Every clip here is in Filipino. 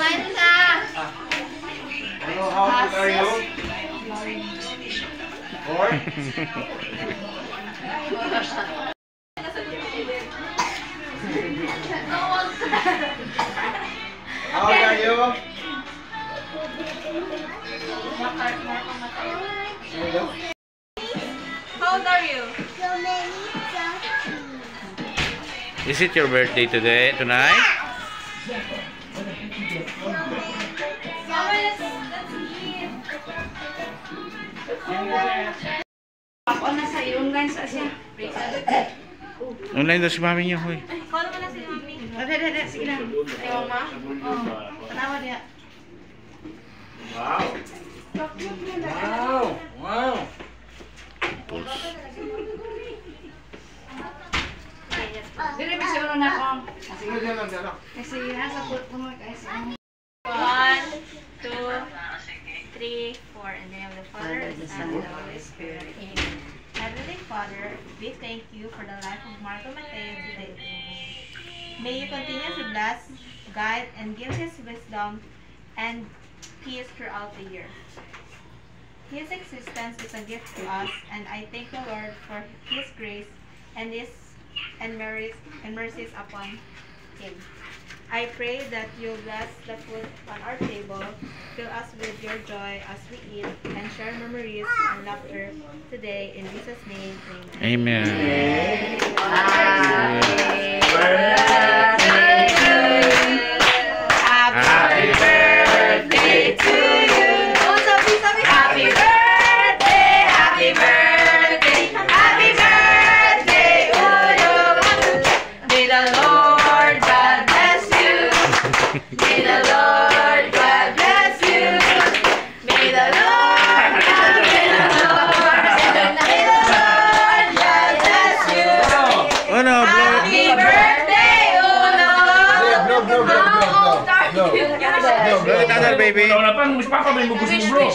Kumain ka. Hello, how old are you? 4? How old are you? How old are you? Is it your birthday today, tonight? Ako na sa iyo, online sa siya. Online daw si mami niya, hoy. Call mo na si mami. Dede, sige na. Ayaw ma? Oo. Tanawa niya. Wow! Wow! Wow! Dede, may siguro na ako. Sige, dyan lang, dyan lang. Kasi nasa foot mo guys. 1, 2, 3, 4, and then of the Father, the Son, and the Holy Spirit. Amen. Heavenly Father, we thank you for the life of Marco Mateo today. May you continue to bless, guide, and give his wisdom and peace throughout the year. His existence is a gift to us, and I thank the Lord for his grace and mercies upon him. I pray that you bless the food on our table, fill us with your joy as we eat, and share memories and laughter today. In Jesus' name, amen. Amen. Happy birthday to you. Happy birthday, happy birthday, happy birthday, Udo. May the Lord God bless you. May the Lord God bless you. May the Lord God bless you. May the Lord God bless you. Oh no, blow. Happy birthday, Udo. Blow, blow, blow, blow, blow. Blow it out, baby. Wala pa, mas pa may bugos mo, bro.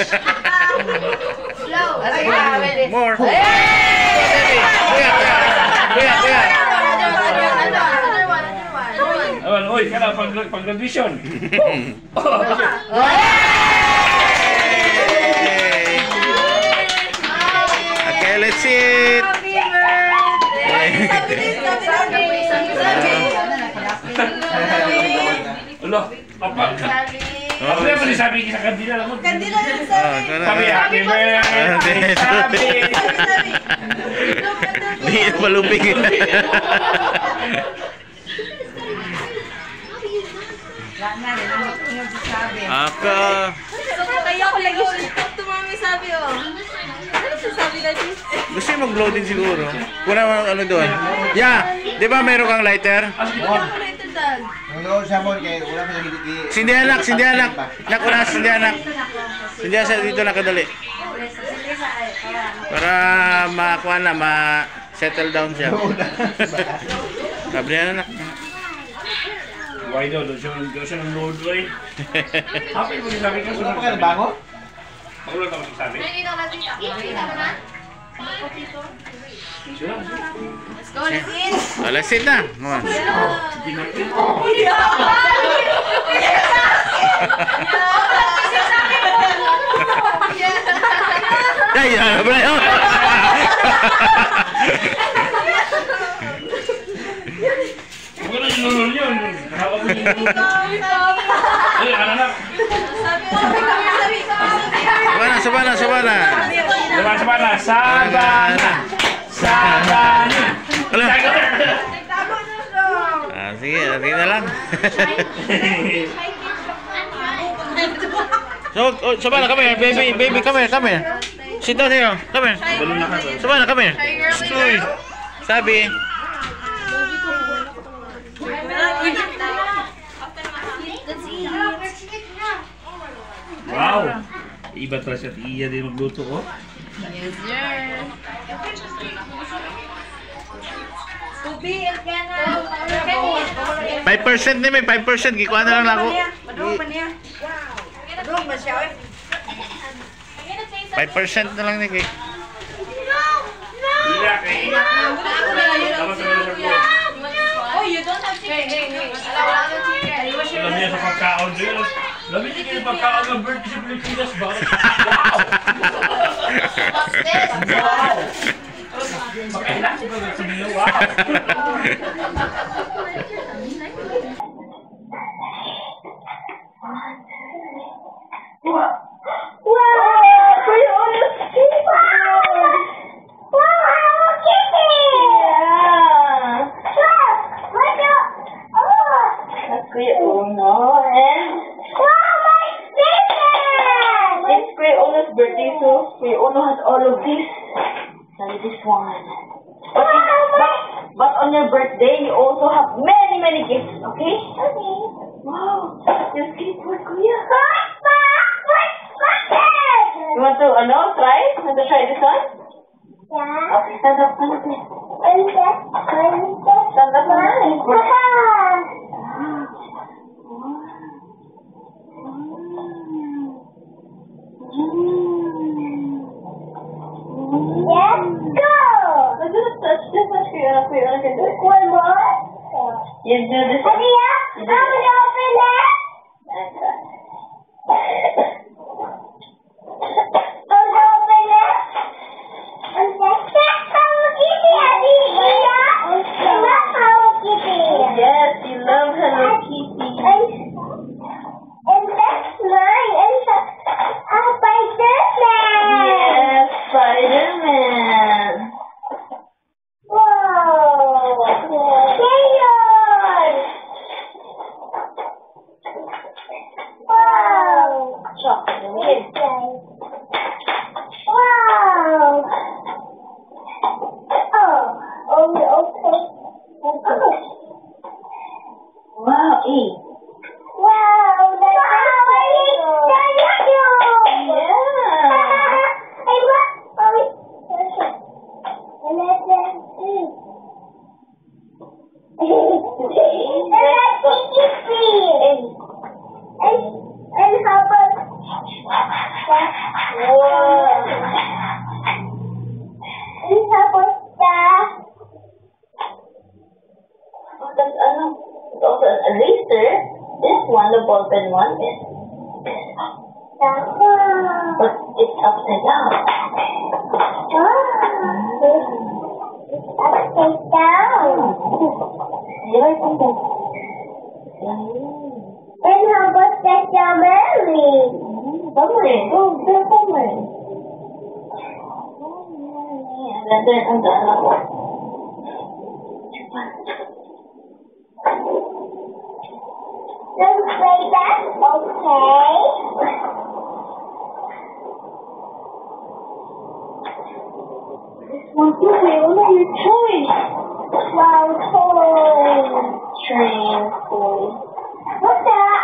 Slow. More. Baby. Kuya. Awan, oy, kana pag-graduation. Okay, let's see it. Ulo, apa? Ako na pala sabi sa kandila lang mo. Kandila yun Oh, sabi. Sabi, happy birthday, sabi. Hindi malupig. Ako. Kaya ako lagi tumami sabi oh. Ano sabi dati? Gusto yung mag-blow din siguro. Kuna ano doon. Yeah, di ba meron kang lighter? Nanonood siya mo, kaya wala ka hindi. Sindihan nak. Nakuna, sindihan nak. Sindihan sa dito nakadali. Para makuha na, ma-settle down siya. Sabi na nak. Why daw, doon siya ng Lord, oy. Happy mo sabi ka, Wala pa ka nabango? Magulat ako sabi. Let's go, let's eat. Oh, let's sit na. Come on. Ay, ano ba yun? Huwag na yung lulul yun. Kahawag mo yung lulul. Ay, anak. Sabana. Sabana. Wala. Sige na lang. So, Sabana, come here, baby, come here. Sit down here, come here. Sabana, come here. Uy, sabi. Wow! Iba talaga siya. Iya din magluto ko. Yes, sir. Tubi, Elkana. 5% na may 5%. Gikuha na lang ako. Madung pa niya. Madung ba siya? 5% na lang ni Kay. Iya, kay. Oh, you don't have chicken. Hey. Wala chicken. Alam niya sa pagkaon din. Labi niya yung pagkaon ng birthday sa Pilipinas ba? Wow! Wow! Makailan ko ba sa nila? Wow! Kuya Uno and it's Kuya Uno's birthday, so Kuya Uno has all of this. Sorry, this one. But on your birthday, you also have many gifts, okay? Okay. Wow, your skateboard, Kuya. You want to, try? Want to try this one? Yeah. Okay, stand up, stand up. Stand up, Let's go! Just touch Kuya Uno can do it. One more. You do this one. Maria, You I'm do this. gonna open that. That's right. I'm gonna open that. And that's Hello Kitty, Daddy. That's Hello Kitty. Yes, you love Hello Kitty. And that's mine. And Spider-Man. Yes, Spider-Man. Whoa. Crayon. Wow. Chocolate. Wow. Okay. Wow, E. Wow, that's thank you. Yeah. Hey, what? And that's it. And that's Kiki. And how about that? Wow. And how about that? Oh, that's also an eraser. This one, the ball pen one, is, That one. but it's upside down. Upside down. You like something? And how about that strawberry? Summary. Oh, the summary. And then on the other one. Don't play that, okay? This one too, Kuya Uno, your choice. Wow, toy. Train, toy. What's that?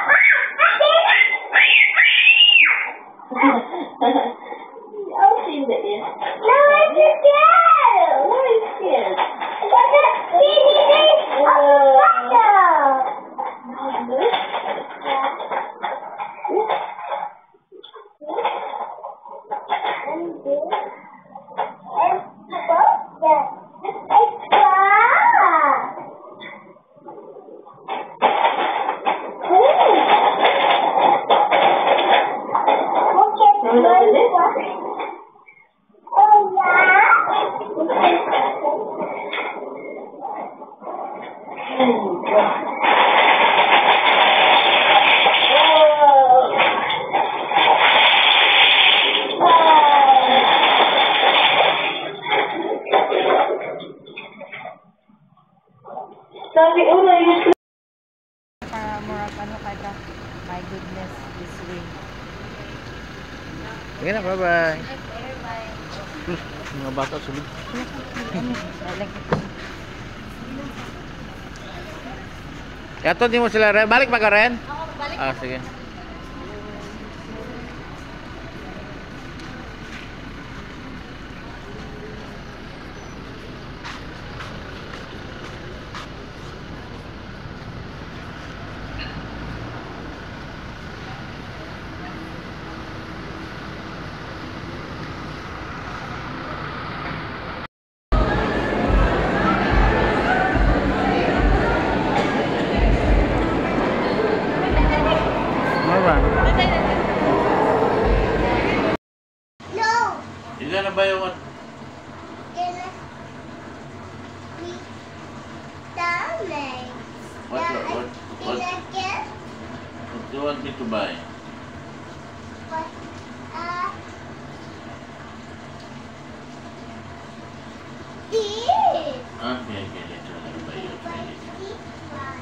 I'll see the ear. No, it's a girl. What is this? What's that? How's this? Sabi, una, yung Para more of ano kada. My goodness, this way. Sige na, bye-bye. Mga bata sulod. Yato, di mo sila rin. Balik ba ka rin? Oo, balik. Ah, sige. restaurant. No. You're gonna buy what? Gonna be darling. What Gonna get do you want me to buy? what? This. Okay, later I'll buy you. This one.